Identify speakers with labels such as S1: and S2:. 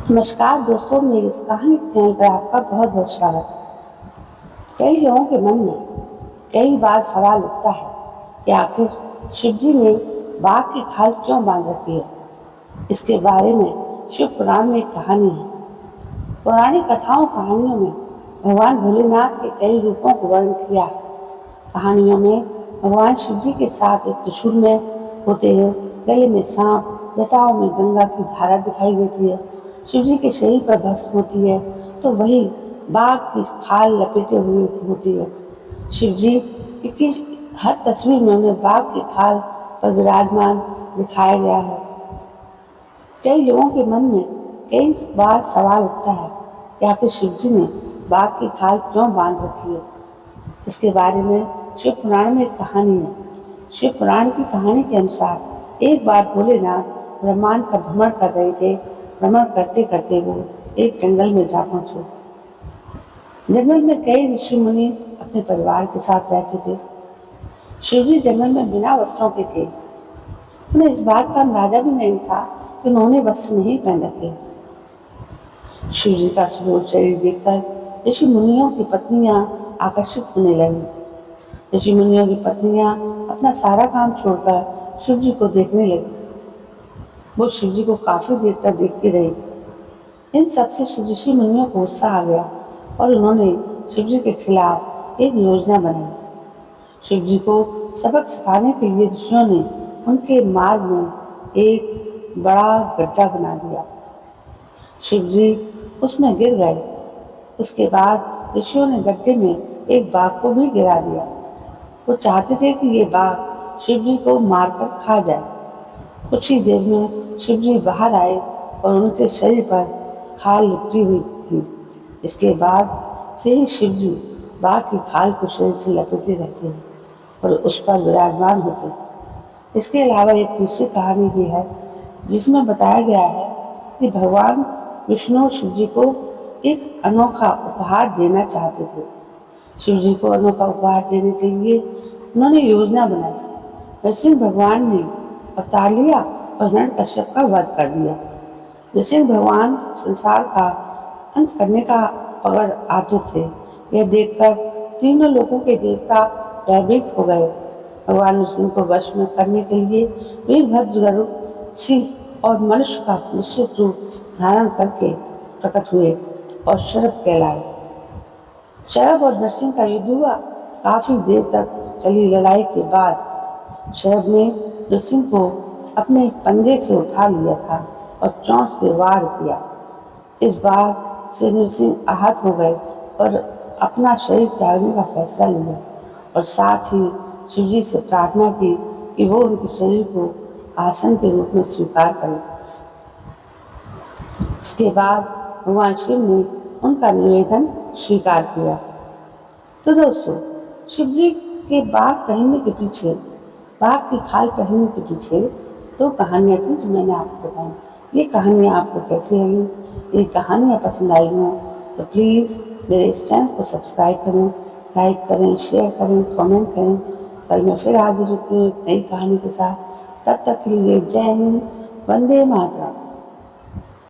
S1: नमस्कार दोस्तों, मेरी इस कहानी के चैनल पर आपका बहुत बहुत स्वागत है। कई लोगों के मन में कई बार सवाल उठता है कि आखिर शिवजी ने बाघ की खाल क्यों बांध रखी है। इसके बारे में शिव पुराण में एक कहानी है। पुरानी कथाओं कहानियों में भगवान भोलेनाथ के कई रूपों को वर्णन किया। कहानियों में भगवान शिवजी के साथ एक त्रिशूल में होते हैं, गले में सांप, जटाओं में गंगा की धारा दिखाई देती है, शिवजी के शरीर पर भस्म होती है तो वही बाघ की खाल लपेटे हुए होती है। शिवजी की हर तस्वीर में उन्हें बाघ की खाल पर विराजमान दिखाया गया है। कई लोगों के मन में कई बार सवाल उठता है कि आखिर शिवजी ने बाघ की खाल क्यों बांध रखी है। इसके बारे में शिव पुराण में एक कहानी है। शिव पुराण की कहानी के अनुसार एक बार भोलेनाथ ब्रह्मांड का भ्रमण कर रहे थे। भ्रमण करते करते वो एक जंगल में जा पहुंचे। जंगल में कई ऋषि मुनि अपने परिवार के साथ रहते थे। शिवजी जंगल में बिना वस्त्रों के थे। उन्हें इस बात का अंदाजा भी नहीं था कि उन्होंने वस्त्र नहीं पहन रखे। शिवजी का सुडौल शरीर देखकर ऋषि मुनियों की पत्नियां आकर्षित होने लगी। ऋषि मुनियों की पत्नियां अपना सारा काम छोड़कर शिवजी को देखने लगी। वो शिवजी को काफी देर तक देखती रही। इन सबसे ऋषि मुनियों को गुस्सा आ गया और उन्होंने शिवजी के खिलाफ एक योजना बनाई। शिवजी को सबक सिखाने के लिए ऋषियों ने उनके मार्ग में एक बड़ा गड्ढा बना दिया। शिवजी उसमें गिर गए। उसके बाद ऋषियों ने गड्ढे में एक बाघ को भी गिरा दिया। वो चाहते थे कि ये बाघ शिवजी को मारकर खा जाए। कुछ ही देर में शिवजी बाहर आए और उनके शरीर पर खाल लिपटी हुई थी। इसके बाद से ही शिवजी बाघ की खाल को शरीर से लपेटे रहते हैं और उस पर विराजमान होते हैं। इसके अलावा एक दूसरी कहानी भी है जिसमें बताया गया है कि भगवान विष्णु शिवजी को एक अनोखा उपहार देना चाहते थे। शिवजी को अनोखा उपहार देने के लिए उन्होंने योजना बनाई। नरसिंह भगवान ने अवतार लिया और हिरण्यकश्यप का वध कर दिया। नरसिंह भगवान संसार का अंत करने का पकड़ आतुर थे। यह देखकर तीनों लोगों के देवता भयभीत हो गए। भगवान नरसिंह को वश में करने के लिए वीरभद्र गरुड़ सिंह और मनुष्य का मिश्रित रूप धारण करके प्रकट हुए और शरभ कहलाए। शरभ और नरसिंह का युद्ध हुआ। काफी देर तक चली लड़ाई के बाद शरभ ने नरसिंह को अपने पंजे से उठा लिया था और चोंच से वार किया। इस बार से नरसिंह आहत हो गए और अपना शरीर त्यागने का फैसला लिया और साथ ही शिवजी से प्रार्थना की कि वो उनके शरीर को आसन के रूप में स्वीकार करें। इसके बाद भगवान शिव ने उनका निवेदन स्वीकार किया। तो दोस्तों, शिवजी के बाघ पहनने के पीछे, बाघ की खाल पहनने के पीछे दो कहानियाँ थी जो मैंने आपको बताई। ये कहानियाँ आपको कैसी लगी? ये कहानियाँ पसंद आई हों तो प्लीज़ मेरे इस चैनल को सब्सक्राइब करें, लाइक करें, शेयर करें, कमेंट करें। कल मैं फिर हाजिर होती हूँ एक नई कहानी के साथ। तब तक के लिए जय हिंद, वंदे मातरम।